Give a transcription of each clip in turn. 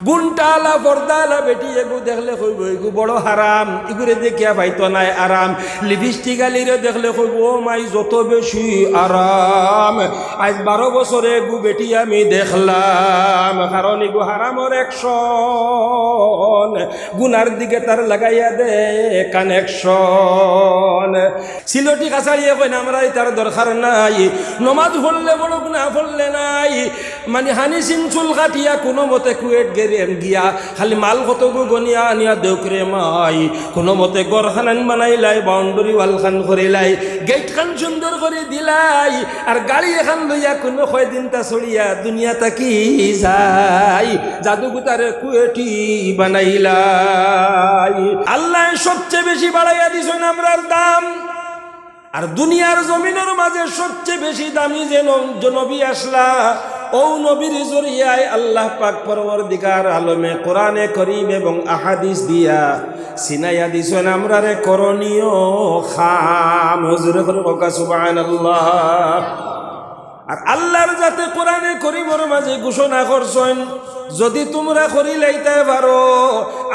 গুণটালা পর্দালা বেটি এগু দেখলে কইব এগু বড় হারাম, এগুরে দেখিয়া পাইতো নাই আরাম। লিপস্টিক আলিরে দেখলে কইব ও মাই যত বেশি আরাম। আজ 12 বছরে এগু বেটি আমি দেখলাম, কারণ এগু হারামর অ্যাকশন, গুনার দিকে তার লাগাইয়া দে কানেকশন। সিলটি কাছাড়িয়ে কই না আমরা তার দরকার নাই, নমাজ পড়লে বড় গুনাহ পড়লে নাই, মানে হানি সিং চুল কাটিয়া কোনো মতে কুয়েট গেরেন গিয়া খালি মাল কত গনিয়া আনিয়া দেউকরে মাই কোনো মতে গড়খান বানাইলাই, বাউন্ডারি ওয়াল খান করিলাই, গেট খান সুন্দর করে দিলাই, আর গাড়ি এখান লইয়া কোনো কয়দিন তা ছড়িয়া দুনিয়া তাকি যাই, জাদুগুতারে কুয়েটি বানাইলাই। আল্লাহ সবচেয়ে বেশি বাড়াইয়া দিছেন আমরার দাম, আর দুনিয়ার জমিনের মাঝে সবচেয়ে বেশি দামি যে নবী আসলা, ও নবীর জরিয়ায় আল্লাহ পাক পরওয়ারদিগার আলমে কোরআনে করিম এবং আহাদিস দিয়া সিনাইয়া দিছেন আমরারে করণীয় খাম। হুজুরে করে বকা সুবহানাল্লাহ। আর আল্লাহর যাতে কোরআনে করিমের মাঝে ঘোষণা করছেন, যদি তোমরা করিলাইতে পারো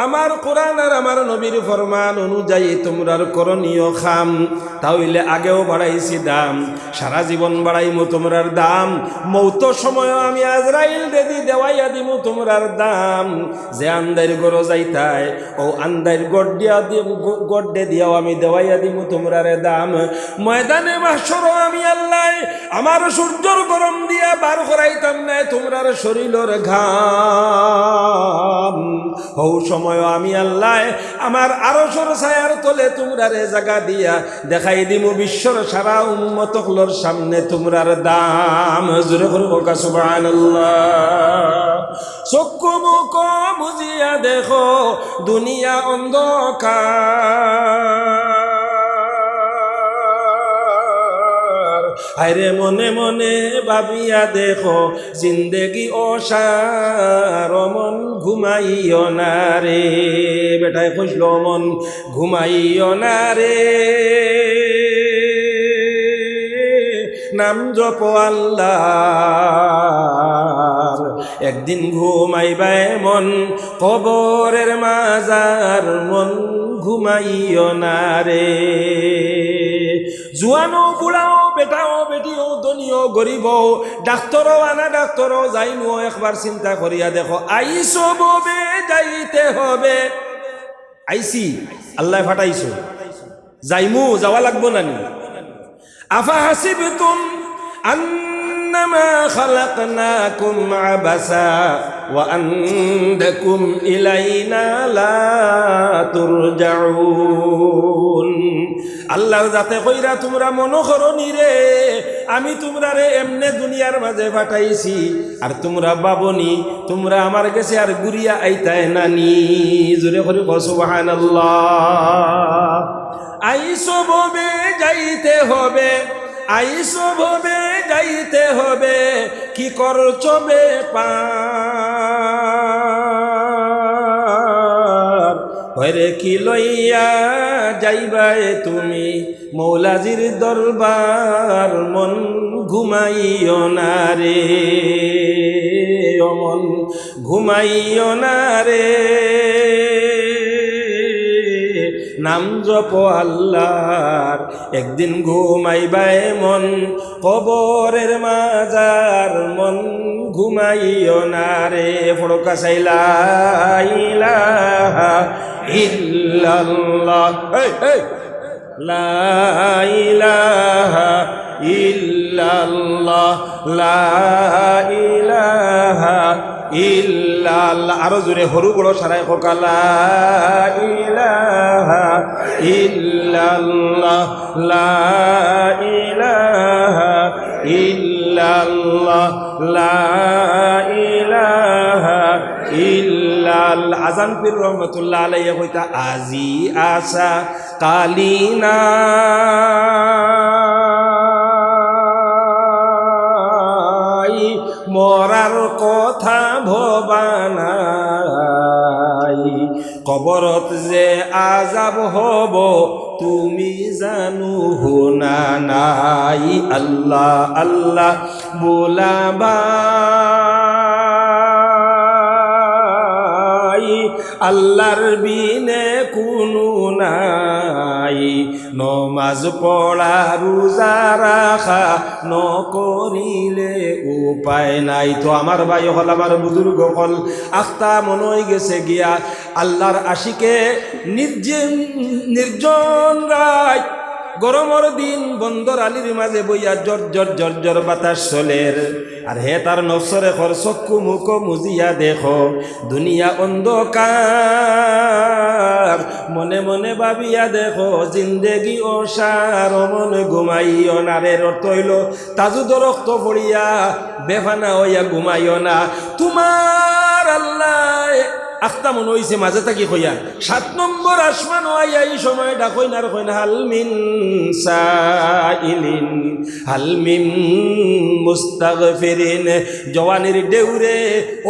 আমার কোরআন আর আমার নবীর ফরমান অনুযায়ী তোমরার করণীয় খাম, তাহলে আগেও বাড়াইছি দাম, সারা জীবন বাড়াইমু তোমরার দাম, মৌতের সময় আমি আজরাইল রেদি দেওয়াইয়া দিমু তোমরার দাম। যে আন্দার গড় যাইতায় ও আন্দার গড্ডে দিয়াও আমি দেওয়াইয়া দিমু তোমরারে দাম। ময়দানে মাহশর আমি আল্লাহ আমার সূর্যর গরম দিয়া বার করাইতাম না তোমরার শরীরের ঘাম, ও সময় আমি আল্লাহ আমার আরশের ছায়ার তলে তোমরারে জায়গা দিয়া দেখাই দিমু বিশ্বর সারা উম্মতগুলোর সামনে তোমরার দাম। জোরে করে বকা সুবহানাল্লাহ। চক্ষু মুখ বুঝিয়া দেখো দুনিয়া অন্ধকার, আরে মনে মনে ভাবিয়া দেখো জিন্দেগি অসার, মন ঘুমাইও না রে, বেটায় খুঁজলো মন ঘুমাইও না রে, নাম জপ আল্লাহর, একদিন ঘুমাইবাই মন কবরের মাজার, মন ঘুমাইও না রে। জুয়ানো বুড়াও বেটাও বেটিও ধনীও গরিব ডাক্তারও আনা ডাক্তারও যাইমু একবার চিন্তা করিয়া দেখো, আইসো ববে যাইতে হবে, আইসি আল্লাহ ফাটাইছো, যাইমু যাওয়া লাগবো নানি। আফা হাসিবতুম আন্নামা খালাকনাকুম আবাসা ওয়া আন্নাকুম ইলাইনা লা তুরজাউন। আল্লাহ যাতে কইরা তোমরা মনে করো নি রে আমি তোমরারে এমনে দুনিয়ার মাঝে পাঠাইছি, আর তোমরা ভাবনি তোমরা আমার কাছে আর ঘুরিয়া আইতায় নানি। জোরে করে সুবহানাল্লাহ। আইসো ভবে যাইতে হবে, আইসো ভবে যাইতে হবে, কি করছো বেপার, হরে কি লইয়া যাইবাই তুমি মৌলাজির দরবার, মন ঘুমাইও না রে, মন ঘুমাইও না রে, নাম জপ আল্লাহর, একদিন ঘুমাইবাই মন কবরের মাজার, মন ঘুমাইও না রে। ফড়কা চাইলা ইলাহা ইল্লাল্লাহ, লা ইলাহা ইল্লাল্লাহ, লা ইলাহা ইল্লাল্লাহ। আরো জোরে হরু বড় সারাই হোকা, লা ইলাহা ইল্লাল্লাহ, লা ইলাহা ইল্লাল্লাহ, লা ইলাহা ইল্লাল্লাহ। আজান পীর রহমাতুল্লাহ আলাইহি কইতা, আজি আসা কালিনা মরার কথা ভবানাই, কবরত যে আজাব হব তুমি জানু না নাই। আল্লাহ আল্লাহ বোলাবা আল্লাহর বিনে কোনো নাই, নমাজ পড়া রোজা রাখা নকরিলে উপায় নাই। তো আমার ভাই হল, আমার বুজুর্গ হল, আখতা মনে হয়ে গেছে গিয়া আল্লাহর আশিকে নির্জন রাত গরমর দিন বন্দর আলির মাঝে বইয়া জর জর জর জর বাতাস চলের, আর হে তার নফসরে খর চক্ষু মুখ মুজিয়া দেখো দুনিয়া অন্ধকার, মনে মনে ভাবিয়া দেখো জিন্দেগি অসার, মনে ঘুমাইও না রে। অর্থ হইল তাজুদ রক্ত পড়িয়া বেফানা হইয়া ঘুমাইও না। তোমার আল্লাহ আখতা মনে হইছে মাঝে থাকি কইয়া 7 নম্বর আসমান হইয়া এই সময় ডাকই না কই না, হালমিন সাইলিন হালমিন মুস্তাগফিরিন। জওয়ানির দেউরে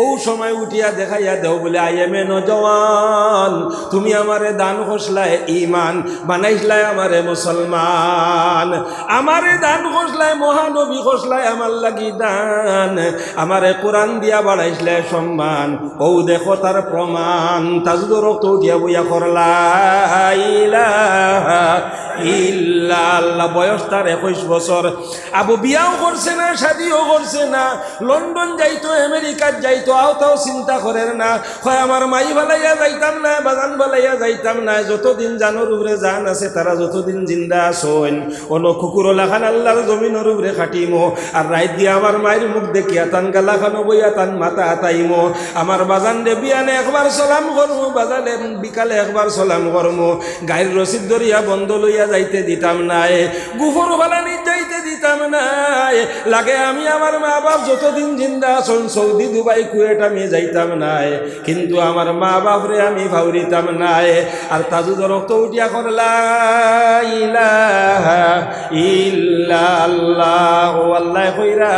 ও সময় উঠিয়া দেখাইয়া দেও বলে, আই এম এ নজওয়ান, তুমি আমারে দান খসলায় ইমান বানাইছলায় আমারে মুসলমান, আমারে দান খসলায় মহানবী খসলায় আমার লাগি দান, আমারে কোরআন দিয়া বাড়াইছলায় সম্মান। ও দেখো তার প্রমাণ, তাজুদ রক্ত উঠিয়া বইয়া করলা ইলাহা ইল্লাল্লাহ। বয়স তার 21 বছর। আবু বিয়াও করছে না, শাদিও করছে না, লন্ডন যাইতো, আমেরিকার যাইতো, আওতাও চিন্তা করেন না। হয় আমার মাই বালাইয়া যাইতাম না, বাজান বালাইয়া যাইতাম না। যতদিন জানোর উপরে জান আছে, তারা যতদিন জিন্দা আসন, অন কুকুর লাখান আল্লাহর জমিনের উপরে খাটিমো। আর রাইত দিয়ে আমার মায়ের মুখ দেখিয়া তান গালা খানো বইয়া তান মাথা হাতাইমো। আমার বাজান রে বিয়ানে একবার সালাম করমু, বাজানে বিকালে একবার সালাম করমু। গায়ের রসিদ ধরিয়া বন্ধ লইয়া যাইতে দিতাম নাই, গুফর ফালানি যাইতে দিতাম নাই। লাগে আমি আমার মা বাপ যতদিন জিন্দা আসন, সৌদি দুবাই কুয়েট আমি যাইতাম নাই, কিন্তু আমার মা বাপরে আমি ভাউরিতাম নাই। আর তাজুদ রক্ত উঠিয়া করলা ইলাহা ইল্লাল্লাহ। ও আল্লাহ কইরা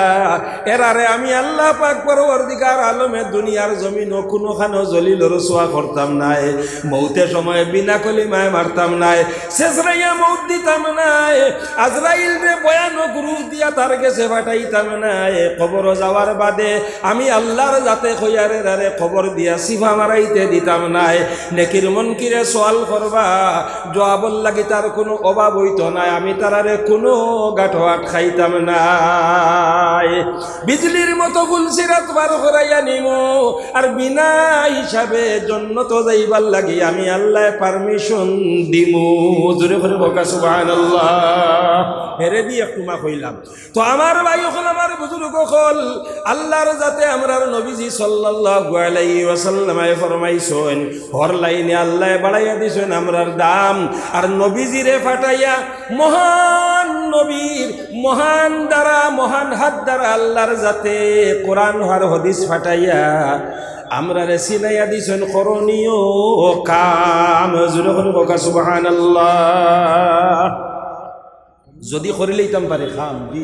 এরারে আমি আল্লাহ পাক পরওয়ারদিগার আলমে দুনিয়ার জমিন ও কোনোখানো জলিলর সোয়া করতাম নাই, মৌতের সময় বিনা কলিমায় মারতাম নাই, শেষরাইয়া মৌত দিতাম নাই, আজরাইল রে ভয়ানক রূপ দিয়া তার কাছে পাঠাইতাম নাই। কবর যাওয়ার বাদে আমি আল্লাহর যাতে কইয়ারে রারে খবর দিয়া সিফা মারাইতে দিতাম নাই। নেকির মনকিরে সোয়াল করবা, জবাবর লাগি তার কোনো অভাব হইত নাই, আমি তারারে কোনো গাঁঠোয়াট খাইতাম নাই। বিজলির মতো ফুলসিরাত পার করাইয়া নিমো, আর বিনা হিসাবে জন্নত যাইবার লাগি আমি আল্লাহ পারমিশন দিমু। জোরে করে বকা সুবহানাল্লাহ। হেরে দিয়ে একটু মা কইলাম। তো আমার ভাই হল, আমার বুজুর্গ হল, আল্লাহর যাতে আমরার নবীজি সাল্লাল্লাহু আলাইহি ওয়াসাল্লাম ফরমাইছেন, হর লাইনে আল্লাহ বাড়াইয়া দিছেন আমরার দাম। আর নবীজিরে ফাটাইয়া মহান নবীর মহান দ্বারা, মহান হাত দ্বারা আল্লাহর যাতে কোরআন আর হাদিস ফাটাইয়া আমরা রে সিনাইয়া দিছেন করণীয় কাম। জোরে করে বকা সুবহানাল্লাহ। যদি করিলেইতাম পারে খাম দি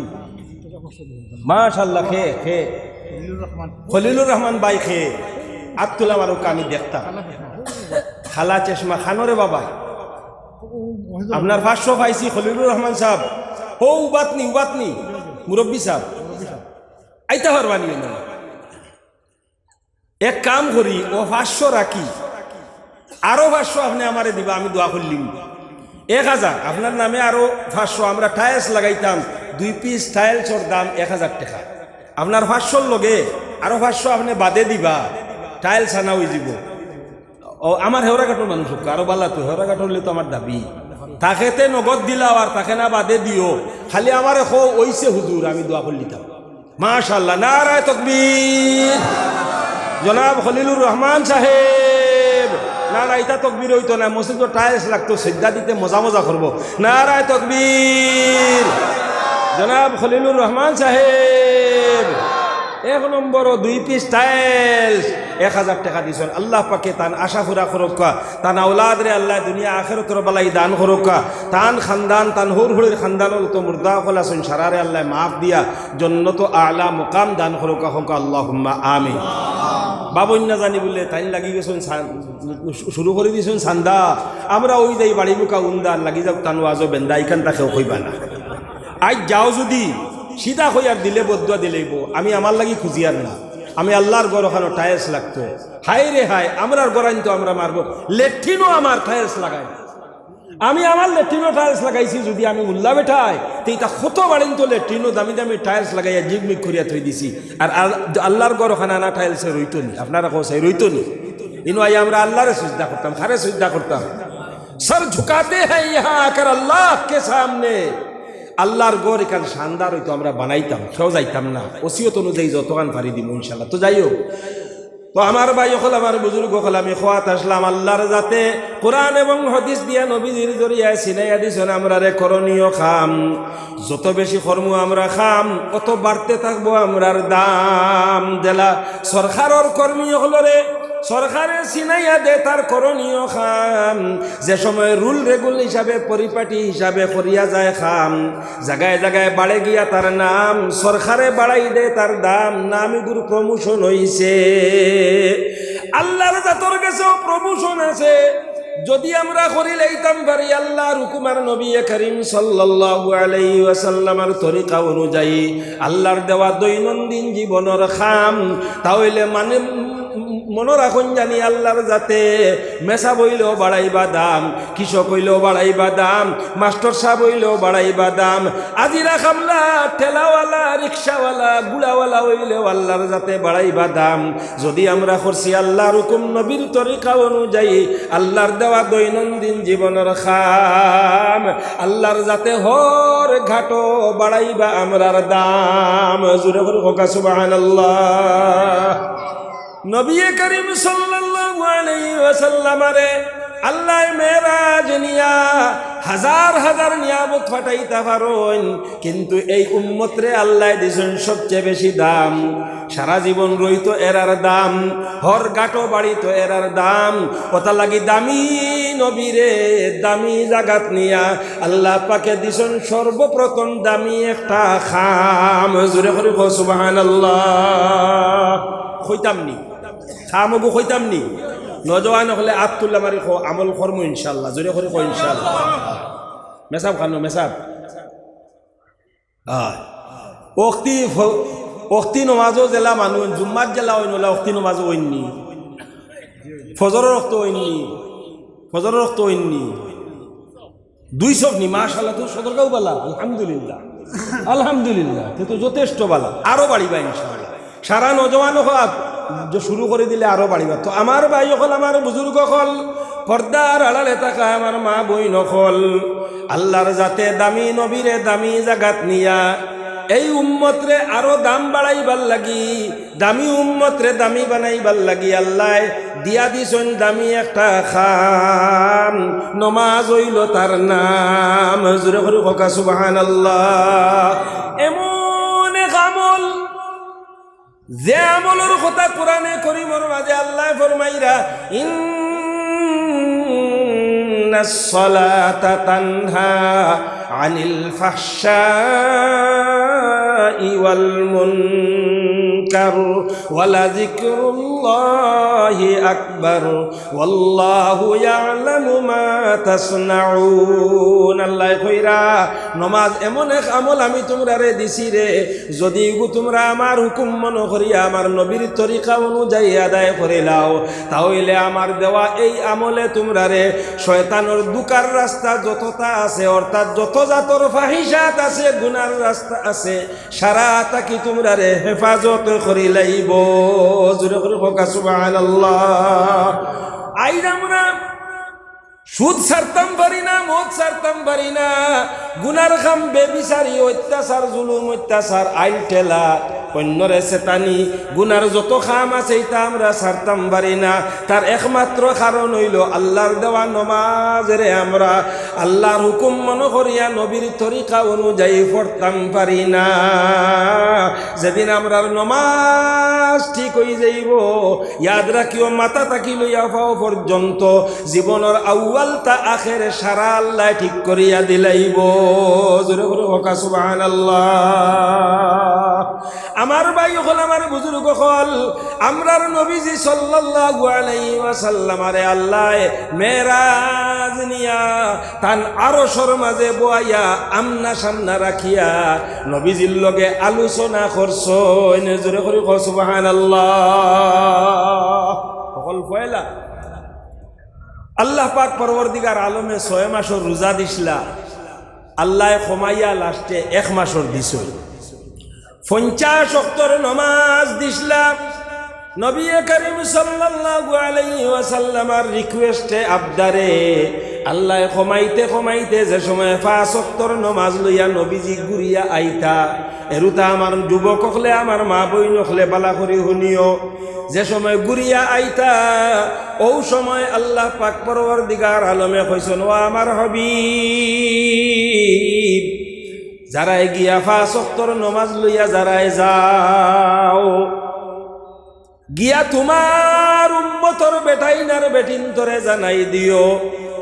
মাশাআল্লাহ। খে খে খলিলুর রহমান বাই খে আব্দুল আমারও আমি দেখতাম। খালা চশমা খানোরে বাবা, আপনার 500 পাইছি খলিলুর রহমান সাহেব। ও উবাতনি মুরব্বী সাহেব আইতা পারবানি না। এক কাম করি, ও 500 রাখি, আরো 500 আপনি আমারে দিবা, আমি দোয়া করলিম। 1000 আপনার নামে, আরো 500 আমরা টাইলস লাগাইতাম। 2 পিস টাইলসের দাম 1000 টাকা। আপনার 500 লগে আরো 500 আপনি বাদে দিবা, টাইলস আনা হয়ে যাব। ও আমার হেওড়াঘাটের মানুষ আরো বালা, তো হেওড়াঘাট হলে তো আমার দাবি তাকেতে নগদ দিলাও, আর তাকে না বাদে দিও। খালি আমার ওইছে হুজুর, আমি দোয়া করলিতাম। মাশাআল্লাহ, নারায়ে তাকবীর। জনাব খলিলুর রহমান সাহেব, না ইটা তকবীর হইতো না, মসজিদ টাইলস লাগতো, সিদ্ধা দিতে মজা মজা করবো। নারায়ে তাকবীর। জনাব খলিলুর রহমান সাহেব 1 নম্বর 2 পিস টাইলস 1000 টাকা দিছেন। আল্লাহ পাকে তান আশা ফুরা করুকা, তান আওলাদ রে আল্লাহ দুনিয়া আখিরাতের বালাই দান করুকা, তান খানদান, তান হুরহুরের খানদানল তো মুর্দা খলাসন সারারে আল্লাহ মাফ দিয়া জন্নত আলা মুকাম দান করুকা। হোক আল্লাহুম্মা আমিন। বাবুন না জানি বলে তাই লাগি গেছেন, শুরু করে দিয়েছেন সান্দা। আমরা ওই যাই বাড়ি মুখা উন্দার লাগি যাও তানু আজও বেন্দা, এইখান তাকেও কইবা না। আজ যাও যদি সিধা হইয়ার দিলে বদুয়া দিলেইব, আমি আমার লাগি খুঁজিয়ার না। আমি আল্লাহর ঘর ওখানে টাইলস লাগতো, হাই রে হাই আমরার গড়াইন তো আমরা মারবো, লেট্রিনও আমার টাইলস লাগাই, আমি আমার লেট্রিনও টাইলস লাগাইছি, যদি আমি উল্লা বেঠাই তো এটা কত বাড়িন তো লেট্রিনও দামি দামি টাইলস লাগাইয়া জিগমিগ করিয়া থই দিছি, আর আল্লাহর ঘর ওখানে আনা টাইলসে রইতো নি, আপনারা কোথায় রইতো নি, ইনো আই আমরা আল্লাহরে সুজদা করতাম, খারে সুজদা করতাম, সর ঝুকাতে হ্যাঁ ইহা আকার আল্লাহ কে সামনে। আল্লাহর ঘর এখানে শানদার হইতো, আমরা বানাইতাম, কেউ যাইতাম না, ওসিয়ত অনুযায়ী যতখান পারি দিব ইনশাল্লাহ। তো যাই হোক, তো আমার ভাই হল, আমার বুজুর্গ হল, আমি খোয়াত আসলাম আল্লাহর যাতে কোরআন এবং হাদিস দিয়া নবীজির জরিয়ায় সিনাইয়া দিছেন আমরা রে করণীয় খাম, যত বেশি কর্ম আমরা খাম কত বাড়তে থাকবো আমরার দাম। দেলা সরকারের কর্মী হল রে, সরকারে সিনাইয়া দে তার করণীয় খাম, যে সময় রুল রেগুল হিসাবে পরিপাটি হিসাবে করিয়া যায় খাম, জায়গায় জায়গায় বাড়ে গিয়া তার নাম, সরকারে বাড়াই দে তার দাম, নামি গুরু প্রমোশন হইছে। আল্লাহর জাতর কাছেও প্রমোশন আছে, যদি আমরা করি লাইতাম পারি আল্লাহর হুকুমার নবী করিম সাল্লাল্লাহু আলাইহি ওয়াসাল্লামের তরিকা অনুযায়ী আল্লাহর দেওয়া দৈনন্দিন জীবনের খাম, তাহলে মানে মনে রাখুন জানি আল্লাহর যাতে মেসা বইলেও বাড়াইবা দাম, কৃষক হইলেও বাড়াইবা দাম, মাস্টার সাহেব হইলেও বাড়াইবা দাম, আজিরা খামলা ঠেলাওয়ালা রিক্সাওয়ালা গুড়াওয়ালা হইলেও আল্লাহর যাতে বাড়াইবা দাম। যদি আমরা করছি আল্লাহর হুকুম নবীর তরিকা অনুযায়ী আল্লাহর দেওয়া দৈনন্দিন জীবনের খাম, আল্লাহর যাতে হর ঘাটো বাড়াইবা আমরার দাম। জোরে করে হোক সুবহানাল্লাহ। নবী করিম সাল্লাল্লাহু আলাইহি ওয়াসাল্লামরে আল্লাহ মেরাজ নিয়া হাজার হাজার নিয়ামত ফাটাইতে পারেন, কিন্তু এই উম্মতরে আল্লাহ দিছেন সবচেয়ে বেশি দাম। সারা জীবন রইতো এরার দাম, হর গাটো বাড়িতো এরার দাম, কথা লাগি দামি নবীরে দামি জাগাত নিয়া আল্লাহ পাকে দিছেন সর্বপ্রথম দামি একটা খাম। জোরে করে সুবহানাল্লাহ। কইতাম নি খামগু কইতাম নি, নজওয়ান হলে আত্মুল্লাহ মারি আমল কর্ম ইনশাল্লাহ। জোরে করে কই ইনশাল্লাহ। মেসাব খানো মেসাব অক্তি নমাজও জেলা মানুষ জুম্মার জেলা ওই নলা অক্তি নমাজও ওইনি, ফজরের রক্ত ওইনি, ফজরের রক্ত ওইনি, 200 নি মাশাআল্লাহ। তো সদরকাও বালা আলহামদুলিল্লাহ, আলহামদুলিল্লাহ, তো যথেষ্ট বালা, আরো বাড়িবা ইনশাআল্লাহ। সারা নজওয়ান হক শুরু করে দিলে আরো বাড়িবা। তো আমার ভাই হল, আমার বুজুর্গ হল, পর্দার আড়ালে থাকা আমার মা বই নকল, আল্লাহর যাতে দামি নবীরে দামি জাগাত নিয়া এই উম্মতরে আরো দাম বাড়াইবার লাগি, দামি উম্মতরে দামি বানাইবার লাগি আল্লাহ দিয়া দিছেন দামি একটা খাম, নমাজ হইল তার নাম। জোরে করে হোক সুবহানাল্লাহ। এমন এক আমল, যে আমলের কথা কোরআনে করিমের মাঝে আল্লাহ ফরমাইরা ইন্নাস সালাতা তানহা আনিল ফাহশাই ওয়াল মুনকার ওয়ালা যিকরুল্লাহি আকবার ওয়াল্লাহু ইয়ালামু মা তাসনাউন। আল্লাহ কইরা নমাজ এমন এক আমল আমি তোমরারে দিছি রে, যদি তোমরা আমার হুকুম মনে করিয়া আমার নবীর তরিকা অনুযায়ী আদায় করে লাও, তাহলে আমার দেওয়া এই আমলে তোমরারে শয়তানের দুকার রাস্তা যতটা আছে, অর্থাৎ যত জাতর ফাহিশাত আছে, গুনার রাস্তা আছে, সারা তাকি তোমরারে হেফাজত করি লাইব। জোরে করে হোক সুবহানাল্লাহ। আইরা আমরা সুদ ছাড়তাম পারি না, মদ ছাড়তাম পারি না, গুনার খাম বেবিচারি অত্যাচার জুলুম অত্যাচার আইল ঠেলা অন্যরে চেতানি গুনার যত খাম আছে এটা আমরা ছাড়তাম পারি না। তার একমাত্র কারণ হইল আল্লাহর দেওয়া নমাজেরে আমরা আল্লাহর হুকুম মনে করিয়া নবীর তরিকা অনুযায়ী পড়তাম পারি না। যেদিন আমরা নমাজ ঠিক হয়ে যাইব, ইয়াদ রাখিও মাথা তাকি লইয়া পাও পর্যন্ত জীবনের আউয়ালটা আখেরে সারা আল্লাহ ঠিক করিয়া দিলাইব। জোরে করে হোক সুবহানাল্লাহ। আমার ভাই হল, আমার বুজুর্গ হল, আমরার নবীজি সাল্লাল্লাহু আলাইহি ওয়াসাল্লাম আরে আল্লাহ মেরাজ নিয়া তান আরশের মাঝে বইয়া আমনা সামনা রাখিয়া নবীজির লগে আলোচনা করছো। এনে জোরে করে কও সুবহানাল্লাহ। সকল পয়লা আল্লাহ পাক পরবর্তীকার আলমে 6 মাসের রোজা দিছিলা, আল্লাহ কমাইয়া লাস্টে 1 মাসের দিছ। 50 ওয়াক্তের নামাজ দিছিলা, নবী করিম সাল্লাল্লাহু আলাইহি ওয়াসাল্লামের রিকোয়েস্টে আবদারে আল্লাহ কমাইতে কমাইতে যে সময় 5 ওয়াক্তের নামাজ লইয়া নবীজি ঘুরিয়া আইতা, এরুতা আমার যুবক হলে আমার মা বইন হলে বালা করি শুনিও, যে সময় ঘুরিয়া আইতা ও সময় আল্লাহ পাক পরবর্তীকার আলমে কইছেন, ও আমার হাবিব, যারাই গিয়া 5 ওয়াক্তের নামাজ লইয়া যারাই যাও, গিয়া তোমার উম্মতর বেটাইনার বেটিনতরে জানাই দিও,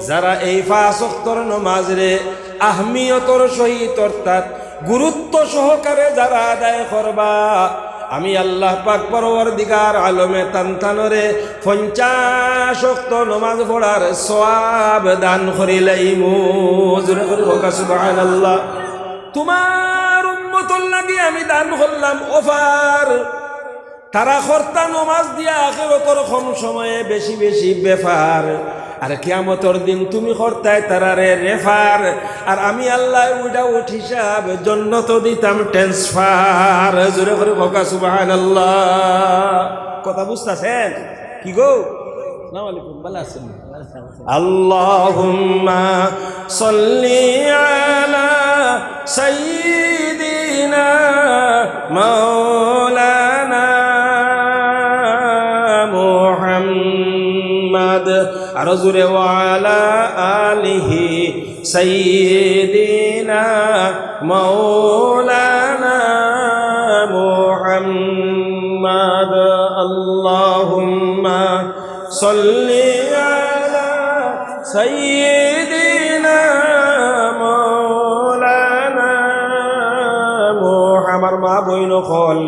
যারা এই 5 ওয়াক্তের নামাজ রে আহমিয়তর সহিত অর্থাৎ গুরুত্ব সহকারে যারা আদায় করবা, আমি আল্লাহ পাক পরবর্তীকার আলমে তানতানরে 50 ওয়াক্ত নামাজ পড়ার সওয়াব দান করিলাইমু। জোরে করে বলা সুবহানাল্লাহ। তোমার উম্মতর লাগি আমি দান করলাম অফার, তারা কর্তা নমাজ দিয়া আখিরাতের কম সময়ে বেশি বেশি বেফার, আর কিয়ামতের দিন তুমি কর্তায় তারারে রেফার, আর আমি আল্লাহ উইদাউট হিসাব জান্নাত দিতাম ট্রান্সফার। জোরে করে বকা সুবহানাল্লাহ। কথা বুঝতাছেন কি গো? আসসালামু আলাইকুম, ভালো আছেন? আল্লাহুম্মা সাল্লি আলা সাইয়্যিদিনা মাওলানা মুহাম্মদ, আর জোরে ওয়ালা আলিহি সাইয়্যিদিনা মাওলানা মুহাম্মদ। আল্লাহুম্মা সাল্লি আলা সাইয়্যিদিনা মাওলানা মুহাম্মদ। আমার মা বইন হল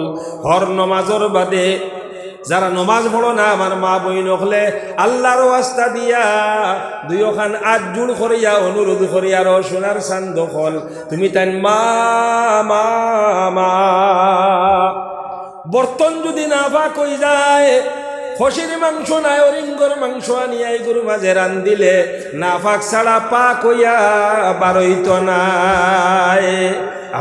হর নমাজর বাদে যারা নমাজ পড়ো না, আমার মা বইন হলে আল্লাহর ওয়াস্তা দিয়া দুইখান 8 জুড় করিয়া অনুরোধ করিয়া আর সোনার চান্দ হল তুমি তাই মা মা মা। বর্তন যদি না পাক হয়ে যায়, খসির মাংস নাই অরিঙ্গর মাংস আনিয়া এই গরু মাঝে রান দিলে না পাক ছাড়া পাক হইয়া বারইত নাই।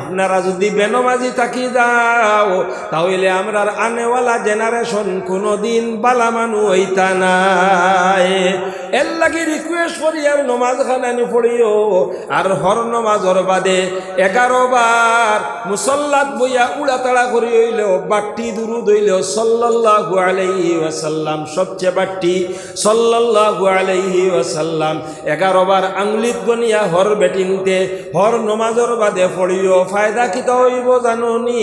আপনারা যদি বেনমাজি থাকি যাও, তাহলে আমরার আনেওয়ালা জেনারেশন কোনোদিন বালা মানু হইতা নাই। এর লাগি রিকোয়েস্ট করি আর নমাজ খানানি পড়িও, আর হর নমাজর বাদে 11 বার মুসল্লাত বইয়া উড়াতাড়া করি হইলেও বাট্টি দুরুদ হইলেও সাল্লাল্লাহু আলাইহি ওয়াসাল্লাম, সবচেয়ে বাট্টি সাল্লাল্লাহু আলাইহি ওয়াসাল্লাম 11 বার আঙ্গুলিত গনিয়া হর বেটিনতে হর নমাজর বাদে পড়িও। ফায়দা কিতা হইব জানুনি?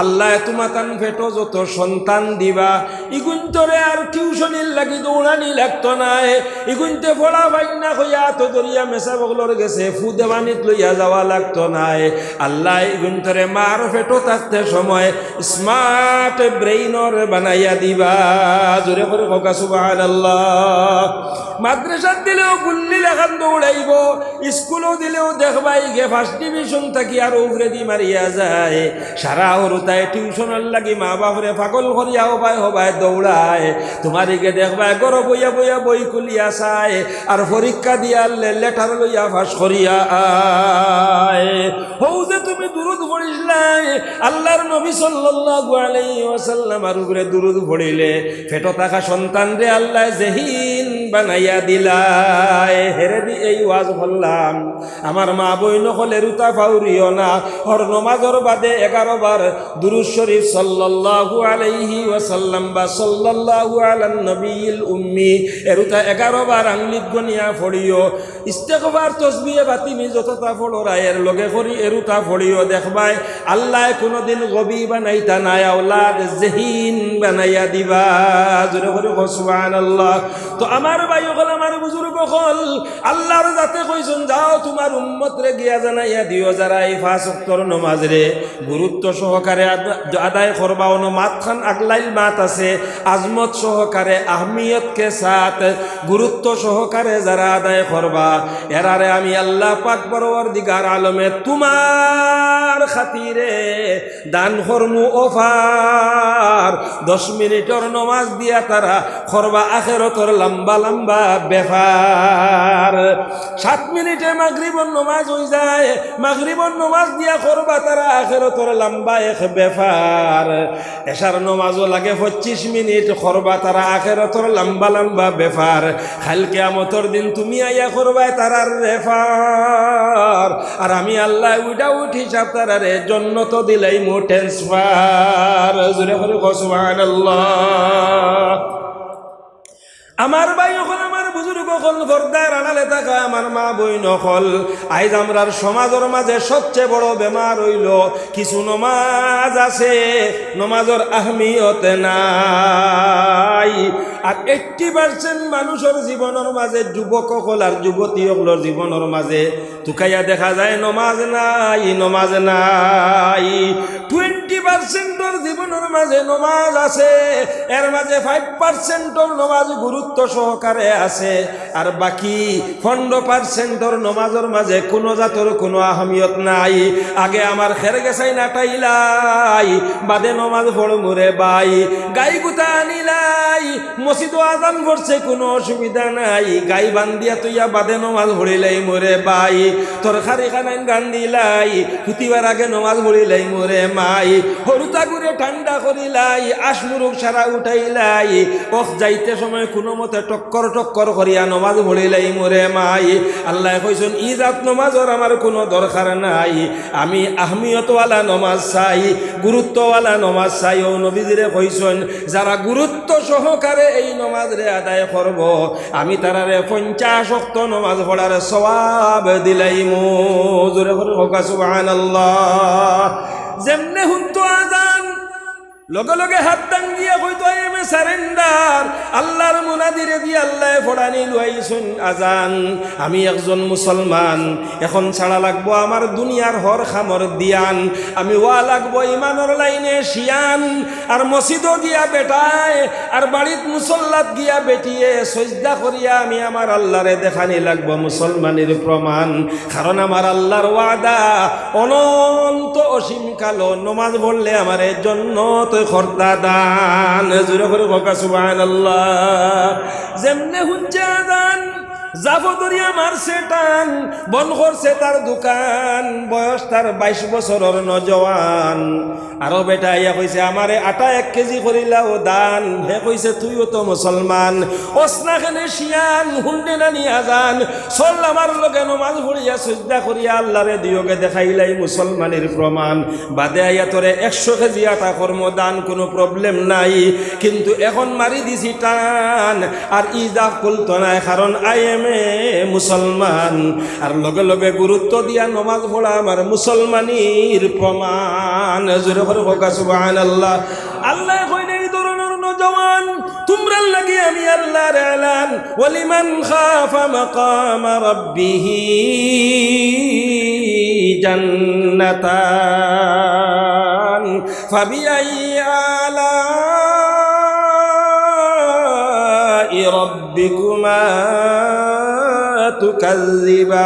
আল্লাহ তোমাতান ফেটো যত সন্তান দিবা, ইগুন্তরে আর টিউশনির লাগি দৌড়ানি লাগতো নাই, ইগুনতে পড়া বাইনা হইয়া তো দরিয়া মেসা বগলর গেছে ফুদেবানিত লইয়া যাওয়া লাগতো নাই। আল্লাহ ইগুন্তরে মার ফেটো থাকতে সময় স্মার্ট ব্রেইনর বানাইয়া দিবা। জোরে করে বকা সুবহানাল্লাহ। মাদ্রাসাত দিলেও গুল্লি লেখান দৌড়াইব, স্কুলও দিলেও দেখবাই গে ফার্স্ট ডিভিশন থাকি আর উগরেদি মারিয়া যায়। সারা হরুতায় টিউশনের লাগি মা বাপরে পাগল করিয়া হবায় দৌড়ায়। তোমারিকে দেখবাই গর বইয়া বইয়া বই খুলিয়া চায়, আর পরীক্ষা দিয়া লেটার লইয়া ফাঁস করিয়া আয়। হৌ যে তুমি দুরুদ পড়িসলাই, আল্লাহর নবী সাল্লাল্লাহু আলাইহি ওয়াসাল্লাম আর উপরে দুরুদ পড়িলে ফেটো থাকা সন্তান রে আল্লাহ জহিন বানাইয়া দিলাই। হেরে দি এই ওয়াজ বললাম, আমার মা বইন হলে রুতা ফাউরিও না, হর নমাজর বাদে 11 বার দুরূদ শরীফ সাল্লাল্লাহু আলাইহি ওয়াসাল্লাম বা সাল্লাল্লাহু আলান নবিয়িল উম্মি এরুতা 11 বার আঙ্গুলিত গনিয়া পড়িও। ইস্তেগফার তসবিহ বাতিমি যতটা পড়ো রায়ের লগে করি এরুতা পড়িও। দেখবাই আল্লাহ কোনোদিন গবি বানাইতা নাই, আওলাদ জহিন বানাইয়া দিবা। জোরে করে সুবহানাল্লাহ। তো আমার আমার ভাই হল, আমার বুজুর্গ হল, আল্লাহর যাতে কইছেন যাও তোমার উম্মত রে গিয়া জানাইয়া দিও যারা এই 5 ওয়াক্তর নামাজ রে গুরুত্ব সহকারে আদায় করবা। অন মাতখান আগলাইল মাত আছে আজমত সহকারে আহমিয়ত কে সাথ গুরুত্ব সহকারে যারা আদায় করবা এরারে আমি আল্লাহ পাক পরওয়ারদিগার আলমে তোমার খাতিরে দান করমু অফার। 10 মিনিটের নমাজ দিয়া তারা করবা আখিরাতের লম্বা লম্বা ব্যাপার। 7 মিনিটে মাগরিবর নমাজ হয়ে যায়, মাগরিবর নমাজ দিয়া করবা তারা আখিরাতের লম্বা এক ব্যাপার। এশার নমাজও লাগে 25 মিনিট, করবা তারা আখিরাতের লম্বা লম্বা ব্যাপার। কাল কিয়ামতের দিন তুমি আইয়া করবা তারার রেফার, আর আমি আল্লাহ উইদাউট হিসাব তারারে জান্নাত দিলাই মো ট্রান্সফার। জোরে করে সুবহানাল্লাহ। আমার ভাই হল, আমার বুজুর্গ হল, পর্দার আড়ালে থাকা আমার মা বইন হল, আইজ আমরার সমাজের মাঝে সবচেয়ে বড় বেমার হইল কিছু নমাজ আছে নমাজের আহমিয়ত নাই। আর 80% মানুষের জীবনের মাঝে যুবক হল আর যুবতী হকলের জীবনের মাঝে তুকাইয়া দেখা যায় নমাজ নাই, নমাজ নাই। 20% জীবনের মাঝে নমাজ আছে, এর মাঝে 5% নমাজ গুরুত্ব সহকারে আছে, আর বাকি 15% নমাজের মাঝে কোনো জাতর কোনো আহমিয়ত নাই। আগে আমার খের গেছাই নাটাইলাই বাদে নমাজ পড় মুরে বাই, গাই গুতা আনিলাই মসজিদ আজান করছে কোনো অসুবিধা নাই, গাই বান্ধিয়া তুইয়া বাদে নমাজ পড়িলাই মোরে বাই, তরকারি খানাইন গান দিলাই হুতিবার আগে নমাজ পড়িলাই মোরে মাই, হরুতা করে ঠান্ডা করিলাই আশমুরুক সারা উঠাইলাই, ওখ যাইতে সময় কোনো মতে টক্কর টক্কর করিয়া নমাজ পড়িলাই মোরে মাই। আল্লাহ কইছেন ইজাত নমাজর আমার কোনো দরকার নাই, আমি আহমিয়তওয়ালা নমাজ চাই, গুরুত্বওয়ালা নমাজ চাই। ও নবীজিরে কইছেন যারা গুরুত্ব সহকারে এই নমাজ রে আদায় করব আমি তারারে 50 ওয়াক্ত নমাজ পড়ার সওয়াব দিলাইমু। জোরে করে হোকা সুবহানাল্লাহ। যেমনে হুনতো আজান লগে লগে হাত দাঙ্গিয়া কইতো এমে সারেন্ডার, আল্লাহর মুনাদিরে দিয়ে আল্লাহ ফড়ানি লইছুন আজান। আমি একজন মুসলমান, এখন ছাড়া লাগবো আমার দুনিয়ার হর খামর দিয়ান, আমি ওয়া লাগবো ইমানের লাইনে শিয়ান, আর মসজিদও গিয়া বেটায় আর বাড়িত মুসল্লাত গিয়া বেটিয়ে সজদা করিয়া আমি আমার আল্লাহরে দেখানি লাগবো মুসলমানের প্রমাণ। কারণ আমার আল্লাহর ওয়াদা অনন্ত অসীম কালো নমাজ পড়লে আমার জন্য খর্দা দান। জোরে করে বকা সুবহানাল্লাহ। যেমনে হুজ্জা দান জাফদরিয়া মারছে টান, বন করছে তার দোকান, বয়স তার 22 বছরের নজওয়ান। আরো বেটা ইয়া কইছে আমারে আটা 1 কেজি করিলাও দান, হে কইছে তুইও তো মুসলমান, ওসনাখানে শিয়ান হুন্ডে না নিয়া যান, চল আমার লগে নমাজ পড়িয়া সিজদা করিয়া আল্লাহরে দিওগে দেখাইলাই মুসলমানের প্রমাণ। বাদে আইয়া তোরে 100 কেজি আটা কর্ম দান, কোনো প্রবলেম নাই, কিন্তু এখন মারি দিছি টান আর ইজা খুলতো না, কারণ মুসলমান। আর লগে লগে গুরুত্ব দিয়া নমাজ পড়া আমার মুসলমানির প্রমাণ। জোরে করে হোক সুবহানাল্লাহ। আল্লাহ কইলে এই ধরনের নওজওয়ান তোমরা লাগি আমি আল্লাহর এলান, ওয়ালিমান খাফা মাকাম রাব্বিহি জান্নাতান ফাবিআই আলাই রাব্বিকুমা তুকাজ্জিবান।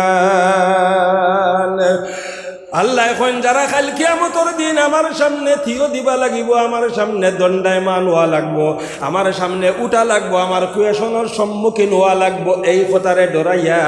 আল্লাহ এখন যারা কাল কিয়ামতের দিন আমার সামনে থিও দিবা লাগিব, আমার সামনে দণ্ডায়মান হওয়া লাগবো, আমার সামনে উঠা লাগবো, আমার কুয়েশনের সম্মুখীন হওয়া লাগবো, এই কথারে ডরাইয়া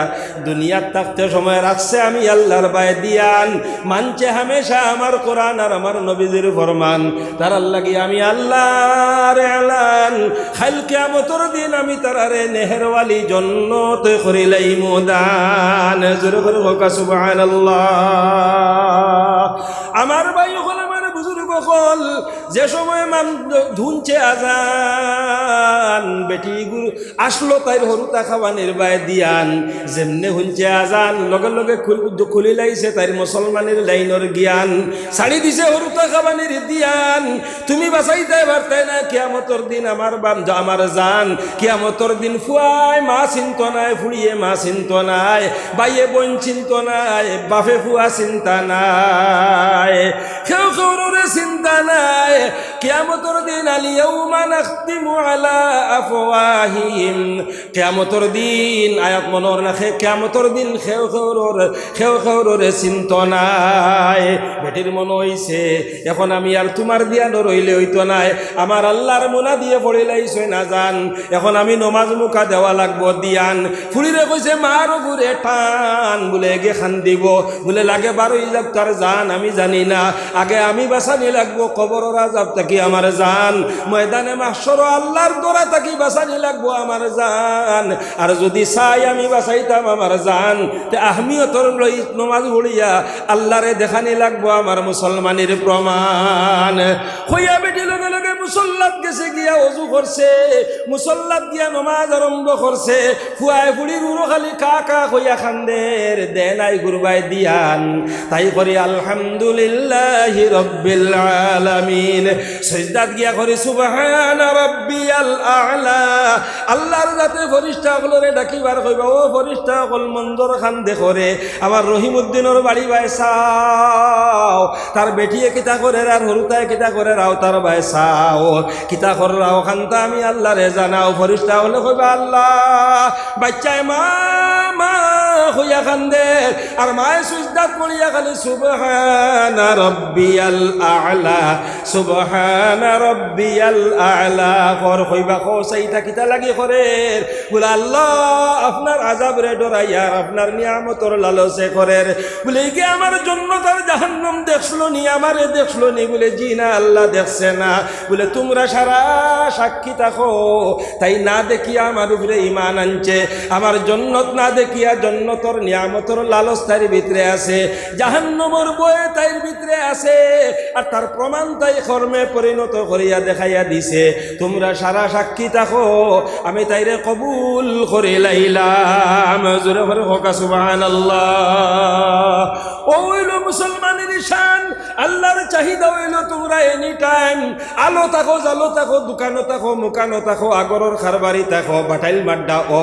দুনিয়ার থাকতে সময় রাখছে আমি আল্লাহর বায় দিয়ান, মানছে হামেশা আমার কোরআন আর আমার নবীজির ফরমান। তার লাগি আমি আল্লাহর এলান, কাল কিয়ামতের দিন আমি তারারে নেহেরওয়ালি জান্নাত করিলাইমু দান। জোরে করে বকা সুবহানাল্লাহ। আমার ভাই হল, আমার বুজুর্গ হল, যে সময় মান ধুনছে আজান বেটি গুরু আসলো তাই হরুতা খাওয়ানির বায় দিয়ান যেমনে হুনছে আজান লগে লগে খুলি লাইছে তাই মুসলমানের লাইনের জ্ঞান ছাড়ি দিছে হরুতা খাওয়ানির দিয়ান তুমি বাঁচাইতে পারতে না কিয়ামতর দিন আমার আমার জান কিয়ামতর দিন ফুয়ায় মা চিন্ত নাই ফুড়িয়ে মা চিন্ত নাই বাইয়ে বোন চিন্ত নাই বাপে ফুয়া চিন্তা নাই কেউ কেউরে চিন্তা নাই কিয়ামতর দিন আলিয়াউমা নাখতিমু আলা আফওয়াহিহিম কিয়ামতর দিন আয়াত মনর রাখে কিয়ামতর দিন কেউ কেউরে চিন্ত নাই বেটির মন হইছে এখন আমি আর তোমার দিয়া নরইলে হইতো নাই আমার আল্লাহর মোনা দিয়ে পড়িলাইছে না জান এখন আমি নমাজ মুখা দেওয়া লাগবো দিয়ান ফুলিরে কইছে মার ঘুরে টান বলে গে খান দিব বলে লাগে 12 যাক তার জান আমি জানি না আগে আমি বাঁচানি লাগবো কবরের আযাব থেকে আমার জান ময়দানে মাহশর আল্লাহর দরা থেকে বাঁচানি লাগবো আমার জান আর যদি চাই আমি বাঁচাইতাম আমার জান তে আহমিয়তর লই নমাজ পড়িয়া আল্লাহরে দেখানি লাগবো আমার মুসলমানের প্রমাণ হইয়া বেটি লগে লগে মুসল্লাত গেছে গিয়া ওযু করছে মুসল্লাত গিয়া নমাজ আরম্ভ করছে ফুয়ায় ফুড়ির উড়ো খালি কা কা হইয়া খান্দের দে নাই গুরবাই দিয়ান তাই করি আলহামদুলিল্লাহি রাব্বিল আলামিন সিজদাত গিয়া করি সুবহানা রাব্বিয়াল আ'লা আল্লাহর জাতে ফেরেশতা গুলোরে ডাকিবার কইবা ও ফেরেশতা কল মঞ্জুর খান দেখরে আমার রহিমউদ্দিনের বাড়ি বাই চাও তার বেটিয়ে কিতা করে আর হরুতায় কিতা করে রাও তার বাই চাও কিতা কর রাও খানতা আমি আল্লাহরে জানাও ফেরেশতা হলে কইবা আল্লাহ বাচ্চায় মা মা হইয়া খান্দে আর মায়ে সুজদাত পড়িয়া খালি সুবহানা রাব্বিয়াল আ'লা সুবহানা রাব্বিয়াল আ'লা কর কইবা কসাইতা কিতা লাগি করে বলে আল্লাহ আপনার আযাব রে ডরাইয়া আপনার নিয়ামতর লালসে করে বলে কি আমার জন্য তার জাহান্নাম দেখলো নি আমারে দেখলো নি বলে জি না আল্লাহ দেখছে না বলে তোমরা সারা সাক্ষী থাকো তাই না দেখিয়া আমার উপরে ঈমান আনছে আমার জন্নত না দেখিয়া জন্নতর নিয়ামতর লালস তার ভিতরে আছে জাহান্নামের বয়ে তার ভিতরে আছে আর তার প্রমাণ তাই কর্মে পরিণত করিয়া দেখাইয়া দিছে তোমরা সারা সাক্ষী থাকো আমি তাইরে কবুল করে লাইলাম জোরে করে হোক সুবহানাল্লাহ ও হইল মুসলমানের শান আল্লাহর চাহিদা হইল তোমরা এনি টাইম আলো থাকো জালো থাকো দোকানো থাকো মুকানো থাকো আগরর খারবারি থাকো বাটাইল মাড্ডা ও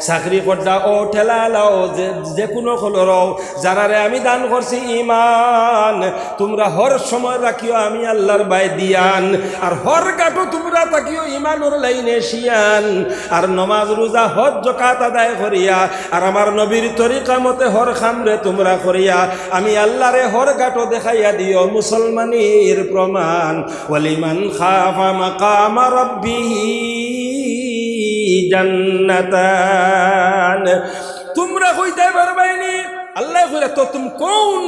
চাকরি করডা ও ঠেলা লাও যে কোনো খলরও যারারে আমি দান করছি ইমান তোমরা হর সময় রাখিও আমি আল্লাহর বাই দিয়ান আর হর কাটো তোমরা তাকিও ইমানোর লাইনে শিয়ান আর নমাজ রোজা হজ যাকাত আদায় করিয়া আর আমার নবীর তরিকা মতে হর খামরে তোমরা করিয়া আমি আল্লাহরে হর কাটো দেখাইয়া দিও মুসলমানের প্রমাণ ওয়ালিমান খাফা মাকাম রাব্বিহি জান্নাতান তোমরা কইতে পারবাইনি আল্লাহ কইরা তো तुम कौन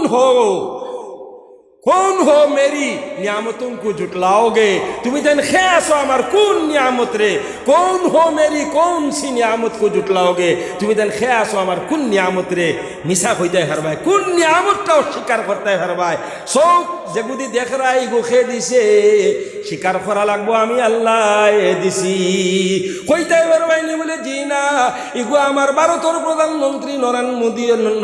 हो मेरी नियामतों को जुटलाओगे तुम्हें जन ख्यासो अमर कौन नियामत रे कौन हो मेरी कौन सी नियामत को जुटलाओगे तुम्हें जन ख्यासो अमर कौन नियामत रे मिसा होते हर भाई कौन नियामत का शिकार करता है हर भाई सो जगुदी देख रहा है गो खे दिसे शिकार करा लागबो आमी अल्लाह दिसी কইতে পারবাইনি বলে জি না ইগো আমার ভারতের প্রধানমন্ত্রী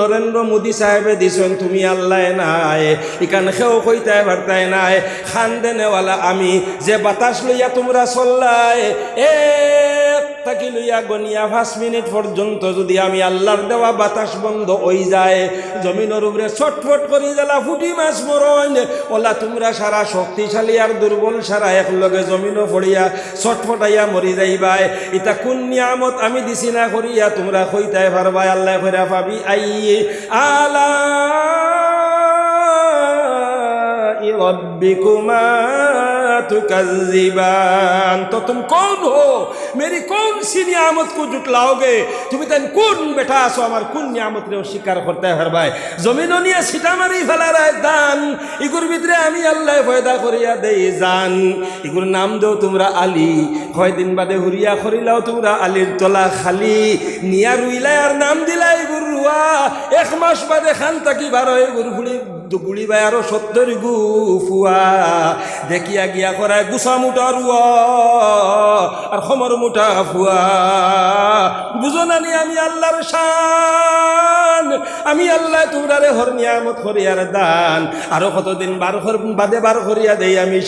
নরেন্দ্র মোদী সাহেবে দিছেন তুমি আল্লাহ নাই ইকান খেও কইতে পারতাই নাই খান দেনেওয়ালা আমি যে বাতাস লইয়া তোমরা চললাই তাকি লইয়া গনিয়া 5 মিনিট পর্যন্ত যদি আমি আল্লাহর দেওয়া বাতাস বন্ধ হই যায় জমিনের উপরে ছটফট করি জ্বালা ফুটি মাছ মরণ ওলা তোমরা সারা শক্তিশালী আর দুর্বল সারা একলগে জমিনও পড়িয়া ছটফটাইয়া মরি যাইবাই ইতা কোন নিয়ামত আমি দিছি না করিয়া তোমরা কইতে পারবাই আল্লাহ কইরা পাবি আই আলা रब्बिकुमा तुकज़्ज़िबान तो तुम कौन हो मेरी कौन सी नियामत को जुटलाओगे তুমি তেন কোন বেটা আসো আমার কোন নিয়ামত রে স্বীকার করতে পারবাই জমিন নিয়ে সিটা মারি ফেলারায় দান ইগুর ভিতরে আমি আল্লাহ পয়দা করিয়া দেই জান ইগুর নাম দাও তোমরা আলী কয়দিন বাদে হুরিয়া করিলাও তোমরা আলীর তলা খালি নিয়া রুইলাই আর নাম দিলাই ইগুর রুয়া 1 মাস বাদে খান তাকি 12 ইগুর ফুলি গুলি ভাই আরো 70 গুফুয়া দেখিয়া গিয়া করায় গুছা মুটা রুয়া আর খমর মুটা ফুয়া। বুঝো না নি আমি আল্লাহর শান, আমি আল্লাহ তোমরারে হর নিয়ামত করিয়ার দান। আরো কতদিন বাদে বার করিয়া দেই আমি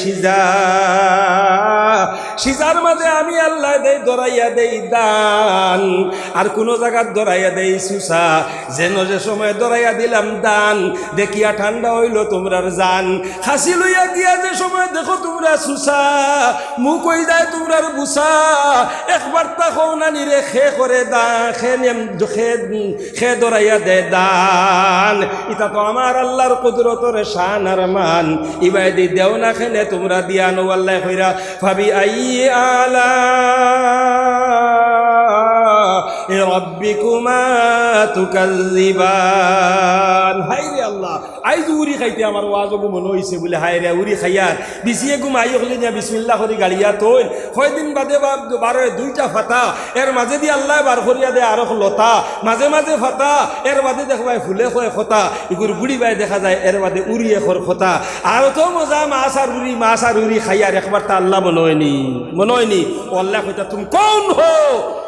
সিজার মাঝে আমি আল্লাহ দেই দরাইয়া দেই দান। আর কোন জায়গার দরাইয়া দেই সুসা, যেন যে সময় দরাইয়া দিলাম দান দেখিয়া ঠান্ডা হইল তোমরার জান। হাসি লইয়া গিয়া যে সময় দেখো তোমরা সুসা, মুখ হয়ে যায় তোমরার বুসা। একবার তা খৌনানি রে খে করে দা খে দরাইয়া দে দান। ইতা তো আমার আল্লাহর কুদরতর শান আর মান। ইবাদি দেও না খেলে তোমরা দিয়ানো আল্লাহ কইরা ভাবি আই আলা রব্বিকুমা তুকাজ্জিবান। হাই রে আল্লাহ, আইজ উড়ি খাইতে আমার ওয়াজ মনে হইছে বলে হাই রে উড়ি খাইয়ার বিছিয়ে ঘুম আই হলে নিয়া বিসমিল্লাহ করি গাড়িয়া তৈল। কয়দিন বাদে বারো 2টা ফাতা, এর মাঝে দিয়ে আল্লাহ বার করিয়া দে আরো লতা, মাঝে মাঝে ফাতা, এর বাদে দেখবাই ফুলে কয় খতা, এগুর বুড়ি বাই দেখা যায় এর বাদে উড়ি এখর খতা। আর তো মজা মাছ আর উড়ি খাইয়ার একবার তা আল্লাহ মনে হয়নি। ও আল্লাহ কইতা তুম কৌন হো,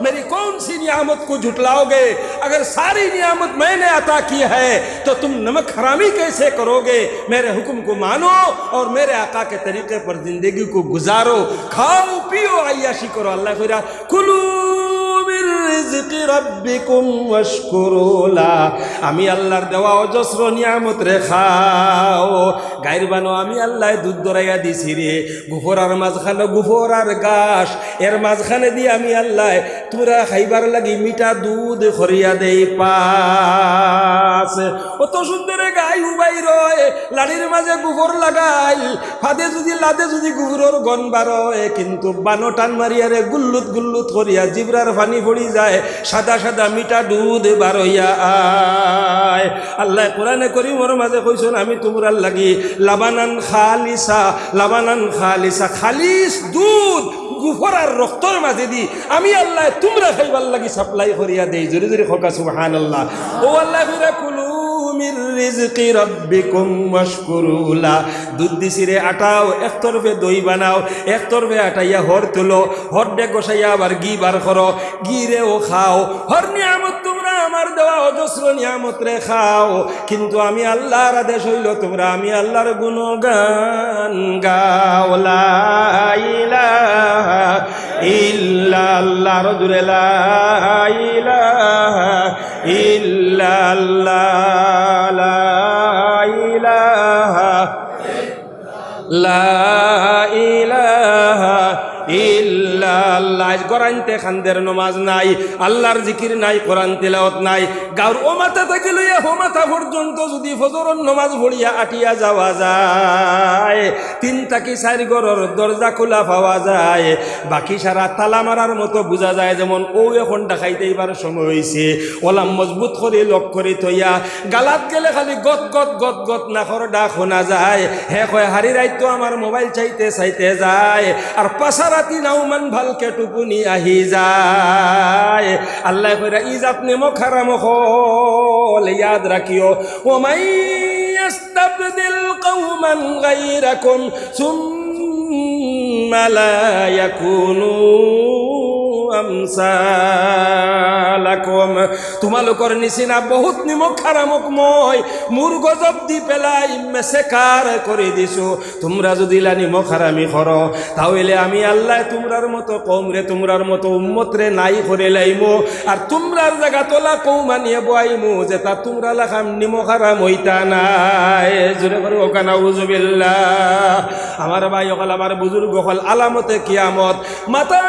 मेरी कौन सी नियामत को झुटलाओगे? अगर सारी नियामत मैंने अता की है तो तुम नमक हरामी कैसे करोगे? मेरे हुक्म को मानो और मेरे आका के तरीके पर जिंदगी को गुजारो, खाओ पियो आयाशी करो। अल्लाह कह कुलू मिन रिज़्क़ि रब्बिकुम वशकुरु ला। আমি আল্লাহর দেওয়া অজস্র নিয়ামত রে খাও। গায়ের বানো আমি আল্লাহ দুধ দরাইয়া দিছি রে, গুফরার মাঝখানে গুফর আর ঘাস, এর মাঝখানে দিয়ে আমি আল্লাহ তোরা খাইবার লাগি মিঠা দুধ খরিয়া দেই পাস। অত সুন্দর গাই উবাই রয়, লাড়ির মাঝে গুফর লাগাই, ফাদে যদি লাদে যদি গুফরের গন বারয়, কিন্তু বানো টান মারিয়ারে গুল্লুত গুল্লুত করিয়া জিবরার পানি পড়ি যায়, সাদা সাদা মিঠা দুধ বারইয়া আয়। আল্লাহ কোরআনে করিমের মাঝে কইছেন আমি তোমরার লাগি লাবানান খালিসা খালিস দুধ গুফরার রক্তর মাঝে দি আমি আল্লাহ তোমরা খাইবার লাগি সাপ্লাই করিয়া দেই। জোরে জোরে খোকা সুবহানাল্লাহ। ও আল্লাহ ফিরা কুলু মির রিজকি রাব্বিকুম ওয়াশকুরু লা। দুধ দিছিরে আটাও, এক তরফে দই বানাও, এক তরফে আটাইয়া হর তুলো, হর ডে গোসাইয়া আবার ঘি বার করো, ঘি রেও খাও। হর নিয়ামত তোমরা আমার দেওয়া অজস্র নিয়ামত রে খাও, কিন্তু আমি আল্লাহর আদেশ হইল তোমরা আমি আল্লাহর গুণগান গাও। লা ইলাহা ইল্লাল্লাহ, রজুরে লা ইলাহা ইল্লাল্লাহ, লা ইলাহা ইল্লাল্লাহ। কোরআনতে খানদের নমাজ নাই, আল্লাহর জিকির নাই, কোরআন তেলাওয়াত নাই। গাঁর ও মাথা থেকে লইয়া হো মাথা পর্যন্ত যদি ফজরের নমাজ পড়িয়া আটিয়া যাওয়া যায়, 3 থেকে 4 ঘরের দরজা খোলা পাওয়া যায়, বাকি সারা তালা মারার মতো বোঝা যায়। যেমন ও এখন ডাকাইতে এবার সময় হয়েছে, ওলা মজবুত করে লক করে থইয়া গালাত গেলে খালি গত গত গত গত নাখর ডাক শোনা যায়। হে কয় হারি রাইতো আমার মোবাইল চাইতে যায়, আর পাশারাতি নাওমান ভালকে টুকুনি আহি যায়। আল্লাহ কইরা ইজাত নেমক হারাম হল ইয়াদ রাখিও। ও মাই ইস্তাবদিল কওমান গায়রাকুম সুম্মা লা ইয়াকুনু আমসালাকুম। তোমালোকর নিচিনা বহুত নিমখ হারামক মই মোর গজব দি পেলাই মেসেকার করে দিছো। তোমরা যদি নিমখ হারামি করো তাহলে আমি আল্লাহ তোমরার মতো কম রে, তোমরার মতো উম্মত রে নাই করে লাইমো, আর তোমরার জায়গা তোলা কৌমানিয়ে বয়াইমো যে তা তোমরা লাখাম নিমখ হারাম হইতা নাই। জোরে করে ওখানে উজুবিল্লাহ। আমার ভাই অকল আমার বুজুর্গ হল আলামতে কিয়ামত মাতা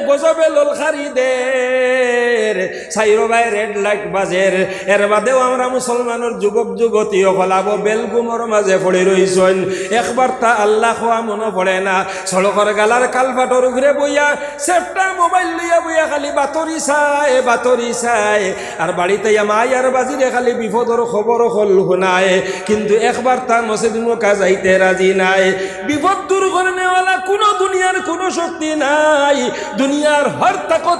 গজবে লোল খারিদের সাইরো ভাই রেড লাইট বাজের। এর বাদেও আমরা মুসলমানের যুবক যুবতী হলাব বেলগুমর মাঝে পড়ে রইছেন, একবার তা আল্লাহ খোয়া মনে পড়ে না। সড়কের গালার কালভাটর ঘুরে বইয়া সেফটা মোবাইল লইয়া বইয়া খালি বাতরি চায়, আর বাড়িতে মায়ার বাজিরে খালি বিপদর খবর হল শুনায়, কিন্তু একবার তা মসজিদ মুখা যাইতে রাজি নাই। বিপদ দূর করে নেওয়ালা কোনো দুনিয়ার কোনো শক্তি নাই। দুনিয়ার হর তাকো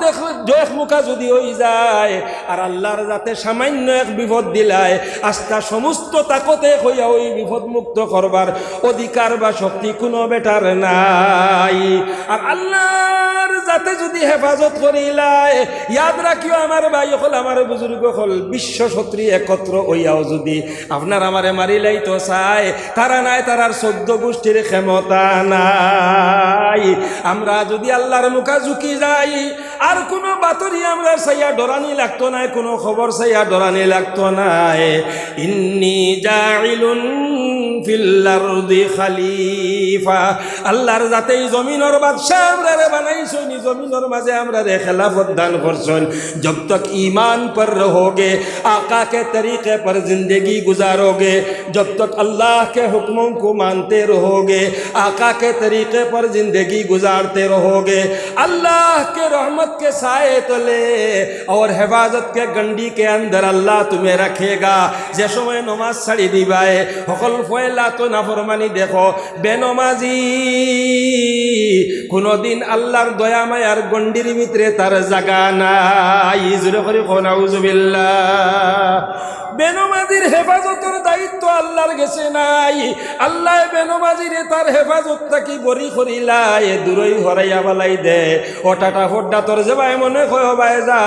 দেখ মুখা যদি হয়ে যায় আর আল্লাহর যাতে সামান্য এক বিপদ দিলায় আস্থা সমস্ত তাকতে হইয়া ওই বিপদ মুক্ত করবার অধিকার বা শক্তি কোনো বেটার নাই। আর আল্লাহর যাতে যদি হেফাজত করিলায়, ইয়াদ রাখিও আমার ভাই হল, আমার বুজুর্গ হল, বিশ্ব শত্রু একত্র হইয়াও যদি আপনার আমারে মারিলাই তো চায়, তারা নাই, তারার 14 গোষ্ঠীর ক্ষমতা নাই। আমরা যদি আল্লাহর মুখা ঝুঁকি যাই আর কোনো বাতরি আমরা চাইয়া ডরানি লাগতো নাই, কোনো খবর চাইয়া ডরানি লাগতো নাই। ইন্নী জাইলুন ফিল আরদি খলিফা, আল্লাহর যাতেই জমিনের বাদশা আমরারে বানাইছো, নি জমিনের মাঝে আমরারে খেলাফত দান করছেন। जब तक ईमान पर रहोगे, आका के तरीके पर जिंदगी गुजारोगे, जब तक अल्लाह के हुक्मों को मानते रहोगे, आका के तरीके पर जिंदगी गुजारते रहोगे, अल्लाह के रहमत के साए तले और हिफाजत के गंडी के अंदर अल्लाह तुम्हें रखेगा। जे समय नमाज छाड़ी दिबाए সকল ফয়লা তো নাফরমানি দেখো, বেনমাজি কোনদিন আল্লাহর দয়া মায়ার গন্ডির ভিতরে তার জায়গা নাই। জোরে করে কোন আউযুবিল্লাহ। বেনমাজির হেফাজতের দায়িত্ব আল্লাহর গেছে নাই। আল্লাহ বেনমাজিরে তার হেফাজত থাকি বরি করিলাই, দূরই হরাইয়া বালাই দে। ওটাটা ফোড্ডা তোর যাবাই মনে কয় বাই যা,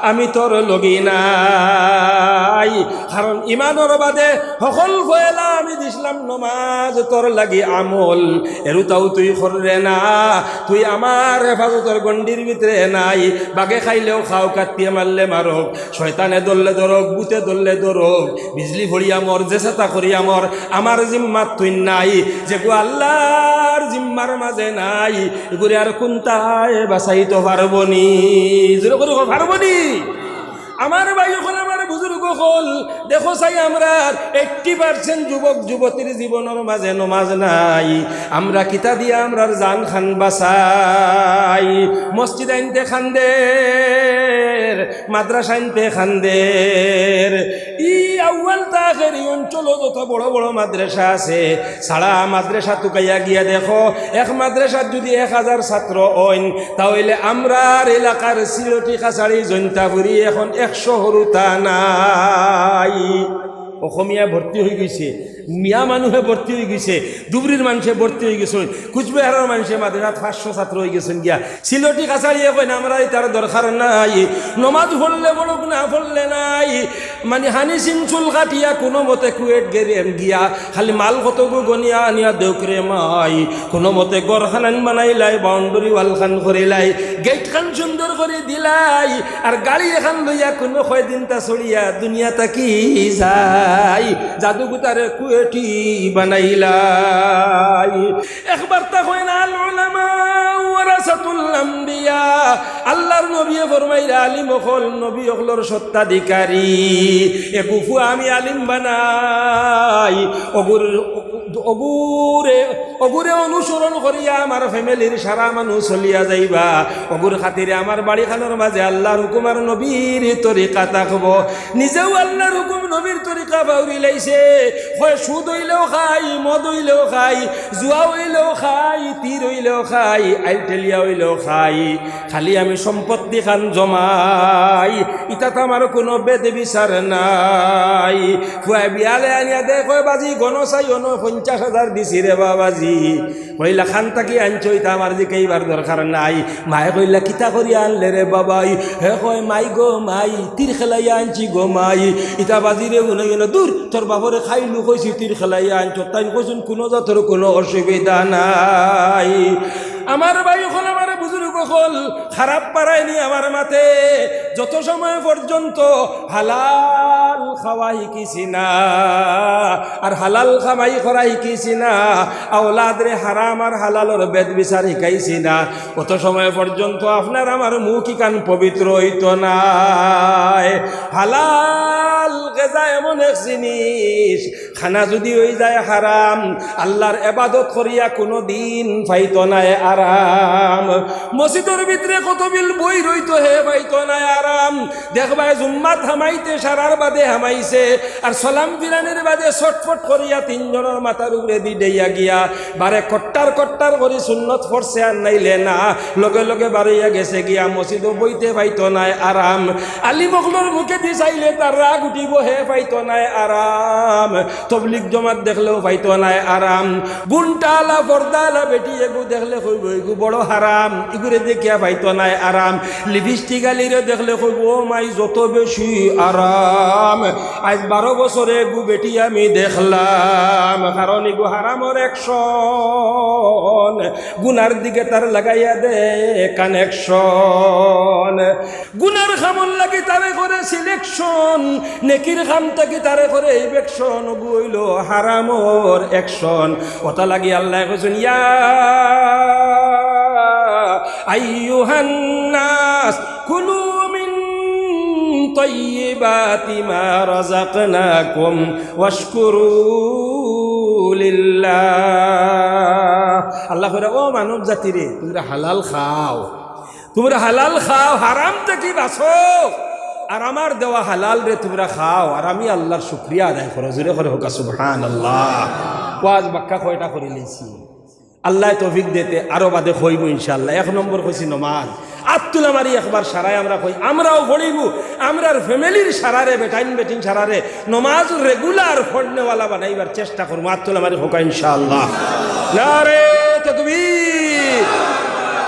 আমি তোর লগি নাই। কারণ ইমানের বাদে সকল ফয়লা আমি দিছিলাম নমাজ তোর লাগি আমল, এরুতাও তুই কররে না। তুই আমার হেফাজতের গন্ডির ভিতরে নাই। বাগে খাইলেও খাও, কাটিয়ে মারলে মারক, শয়তানে ধরলে ধরক, বুতে ধরলে ধরক, বিজলি ভরিয়া মর, জেসাতা করিয়া মর, আমার জিম্মাত তুই নাই। যেগু আল্লাহর জিম্মার মাঝে নাই, এগুলি আর কোনটায় বাঁচাইতে পারবনি। জোরে করে পারবনি। আমার ভাই হল, আমার বুজুর্গ হল, দেখো চাই আমরা 80% যুবক যুবতীর জীবনের মাঝে নমাজ নাই। আমরা কিতা দিয়া আমরার জান খান বাসাই। মসজিদ আইনতে খান্দের, মাদ্রাসা আইনতে খান্দের। ই আউয়াল তাখের এই অঞ্চল যত বড় বড় মাদ্রাসা আছে, সারা মাদ্রাসা তুকাইয়া গিয়া দেখো, এক মাদ্রাসার যদি 1000 ছাত্র হইন, তাহলে আমরার এলাকার সিলটি কাছাড়ি জৈন্তাপুরি এখন 100 হরুতা নাই। অসমীয়া ভর্তি হয়ে গেছে, মিয়া মানুষে ভর্তি হয়ে গেছে, ধুবড়ির মানুষে ভর্তি হয়ে গেছে, কুচবিহারের মানুষে মাদ্রাসাত 500 ছাত্র হয়ে গেছেন গিয়া। সিলটি কাছাড়িয়ে কই না আমরা তার দরকার নাই। নমাজ পড়লে বড়ক না পড়লে নাই, মানে হানি সিনচুল কাটিয়া কোনো মতে কুয়েট গেরেন গিয়া খালি মাল কত গনিয়া আনিয়া দেউকরে মাই, কোনো মতে গড়খান বানাইলাই, বাউন্ডারি ওয়াল খান করিলাই, গেট খান সুন্দর করে দিলাই, আর গাড়ি এখান লইয়া কোনো কয়দিন তা ছড়িয়া দুনিয়া তাকি যাই, জাদুগুতারে কুয়েটি বানাইলাই। একবার তা হয় না, আল উলামা ওয়ারাসাতুল আম্বিয়া, আল্লাহর নবী ফরমাইরা আলিম হল নবী হলর সত্তাধিকারী। এ গুফু আমি আলিম বানাই, অগুরে অনুসরণ করিয়া আমার ফ্যামিলির সারা মানুষ চলিয়া যাইবা। অগুর খাতিরে আমার বাড়িখানোর মাঝে আল্লাহর হুকুম আর নবীর তরিকা থাকব। নিজেও আল্লাহর হুকুম নবীর তরিকা বাউরি লাইছে। হয় সুদ হইলেও খাই, মদ হইলেও খাই, জুয়া হইলেও খাই, তীর হইলেও খাই, আইটেলিয়া হইলেও খাই, খালি আমি সম্পত্তি খান জমাই। ইটা তো আমার কোনো বেদে বিচার নাই। ফুয়াই বিয়ালে আনিয়া দে কয় বাজি গণচাই 50,000 দিছি রে বাবাজি। কইলা খান তাকি আনছো, ইটা আমার যে কেইবার দরকার নাই। মায়ে কইলা কিতা করিয়া আনলে রে বাবাই? হে কয় মাই গো মাই, তীর খেলাইয়া আনছি গো মাই। ইটা বাজি রে গুনে গেলে দূর, তোর বাপরে খাইলু কইছি তীর খেলাইয়া আনছো। তাই কইছুন কোনো জাতর কোনো অসুবিধা নাই। আমার ভাই হল, আমার বুজুর্গ হল, খারাপ পারায়নি আমার মাতে। যত সময় পর্যন্ত হালাল খাওয়া শিকিছি না আর হালাল খামাই করা শিকিছি না, আওলাদরে হারাম আর হালালর বেদ বিচার শিকাইছি না, অত সময় পর্যন্ত আপনার আমার মুখ কান পবিত্র হইত নাই। হালাল গেজা এমন এক জিনিস, খানা যদি হয়ে যায় হারাম, আল্লাহর ইবাদত করিয়া কোনো দিন পাইত নাই আরাম। মসজিদের ভিতরে কত বিল বই রইত হে পাইত নাই আরাম। দিলাম দেখবা জুম্মাত হামাইতে সারার বাদে হামাইছে আর সালাম ফিরানের বাদে ছটফট করিয়া তিনজনের মাথার উপরে দি দেইয়া গিয়া বারে কট্টার কট্টার করে সুন্নত পড়ছে আর নাইলে না লগে লগে বাড়িয়া গেছে গিয়া মসজিদও বইতে পাইতো নাই আরাম আলী মখলুর মুখে দি চাইলে তার রাগ উঠিব হে পাইতো নাই আরাম তবলিগ জমাত দেখলেও পাইতো নাই আরাম গুণটালা পর্দালা বেটি এগু দেখলে কইব এগু বড় হারাম এগুরে দেখিয়া পাইতো নাই আরাম লিপস্টিক আলিরে দেখলে কইব ও মাই যত বেশি আরাম আজ 12 বছরে এগু বেটি আমি দেখলাম কারণ এগু হারামর অ্যাকশন গুনার দিকে তার লাগাইয়া দে কানেকশন গুনার খামন লাগি তারে করে সিলেকশন নেকির খামটাকে তারে করে ইভেকশন গইল হারামর অ্যাকশন ওটা লাগি আল্লাহ কইছেন ইয়া আইয়ুহান নাস কুলু মিন তাইয়্যিবাতি মা রাযাকনাকুম ওয়াশকুরু লিল্লাহ আল্লাহ কইরা ও মানব জাতি রে তোমরা হালাল খাও হারাম থেকে বাঁচো আর আমার দেওয়া হালাল রে তোমরা খাও আর আমি আল্লাহর শুকরিয়া আদায় করো জোরে করে হোক সুবহানাল্লাহ ওয়াজ বাক্কা কয়টা করে লইছি আল্লাহ তৌফিক দিতে আরো বাদে কইব ইনশাআল্লাহ 1 নম্বর কইছি নামাজ আত্তুলা মারি একবার সারায় আমরা কই আমরাও পড়িব আমরার ফ্যামিলির সারারে বেটিন সারারে নামাজ রেগুলার পড়নেওয়ালা বানাইবার চেষ্টা করব আত্তুলা মারি হোক ইনশাআল্লাহ নারে তাকবীর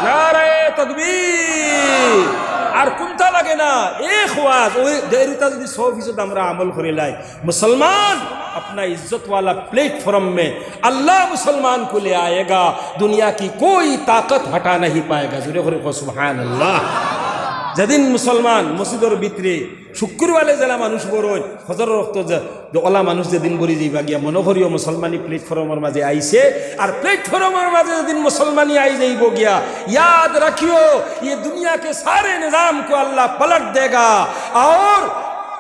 নারে তাকবীর আর কোনটা লাগে না এক ওয়াজ ওই দেরিতা যদি 100% আমরা আমল করে লাই মুসলমান अपना इज्जत वाला प्लेटफॉर्म में अल्लाह मुसलमान को ले आएगा दुनिया की कोई ताकत हटा नहीं पाएगा जुरे करे को सुभान अल्लाह যেদিন মুসলমান মসজিদের ভিতরে শুক্রবারে জেলা মানুষ বড়ই হজর রক্ত ওলা মানুষ যেদিন বলি যাইবা গিয়া মনোহরীয় মুসলমানি প্লেটফর্মের মাঝে আইছে আর প্লেটফর্মের মাঝে যেদিন মুসলমানি আই যাইব গিয়া याद रखियो ये दुनिया के सारे निजाम को अल्लाह पलट देगा और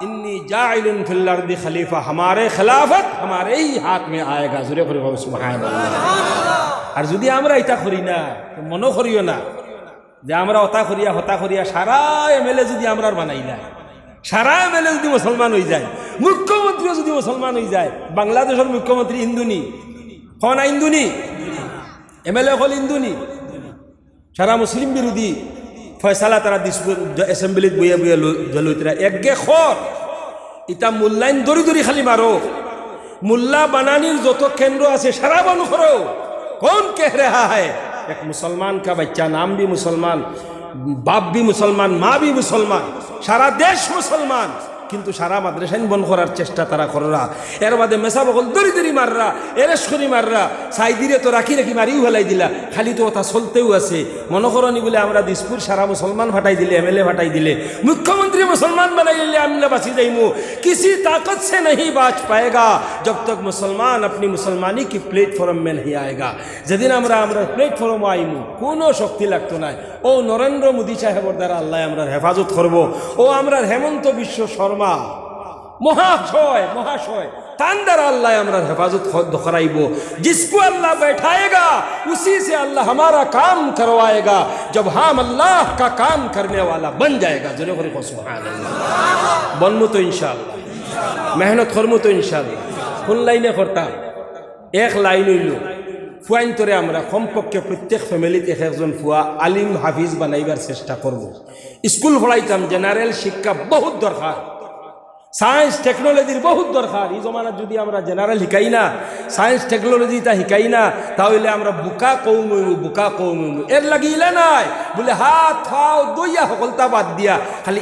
इन्नी जाइलुन फिल अर्दि खलीफा हमारे खिलाफत हमारे ही हाथ में आएगा जुरे करे सुभान अल्लाह আর যদি আমরা এটা করি না মনোহরীয় না যে আমরা হতা করিয়া সারা এমএলএ যদি আমরা বানাই না সারা এমএলএ যদি মুসলমান হয়ে যায় মুখ্যমন্ত্রীও যদি মুসলমান হয়ে যায় বাংলাদেশের মুখ্যমন্ত্রী ইন্দুনি হন ইন্দুনি এমএলএ হল ইন্দুনি সারা মুসলিম বিরোধী ফয়সালা তারা দিসপুর অ্যাসেম্বলিত বইয়া বইয়া জলুতরা একগে খর ইটা মূল্যায়ন দরি খালি মারো মুল্লা বানানির যত কেন্দ্র আছে সারা বন্ধ করো कौन कह रहा है एक मुसलमान का बच्चा नाम भी मुसलमान बाप भी मुसलमान माँ भी मुसलमान सारा देश मुसलमान কিন্তু সারা মাদ্রাসাইন বন্ধ করার চেষ্টা তারা কররা এর বাদে মেসা বকল দরি মাররা এরেস করি মাররা সাইদিরে তো রাখি মারিও ফেলাই দিলা খালি তো ওটা চলতেও আছে মনোকরণী বলে আমরা দিসপুর সারা মুসলমান ফাটাই দিলে এমএলএ ফাটাই দিলে মুখ্যমন্ত্রী মুসলমান বানাই দিলে আমরা বাঁচি যাইমু किसी ताकत से नहीं बाच पाएगा जब तक मुसलमान अपनी मुसलमानी की प्लेटफॉर्म में नहीं आएगा যেদিন আমরা প্লেটফর্ম আইমু কোনো শক্তি লাগতো না ও নরেন্দ্র মোদী সাহেবের দ্বারা আল্লাহ আমরা হেফাজত করব ও আমরা হেমন্ত বিশ্ব শর্মা महाशय तांदर अल्लाह हमरा हिफाजत कराइब जिसको अल्लाह बैठाएगा उसी से अल्लाह हमारा काम करवाएगा जब हम अल्लाह का काम करने वाला बन जाएगा जरूर सुभान अल्लाह बनमु तो इंशाअल्लाह मेहनत करमु तो इंशाअल्लाह কোন লাইনে করতাম এক লাইন হইল ফুয়াইন তোরে আমরা কমপক্ষে প্রত্যেক ফ্যামিলিতে একজন ফুয়া আলিম হাফিজ বানাইবার চেষ্টা করব স্কুল পড়াইতাম জেনারেল শিক্ষা বহুত দরকার সায়েন্স টেকনোলজির বহুত দরকার এই জমানাত যদি আমরা জেনারেল শিকাই না সায়েন্স টেকনোলজিটা শিকাই না তাহলে আমরা বুকা কৌম এর লাগিলে নাই বলে হাত খাও দইয়া সকলতা বাদ দিয়া খালি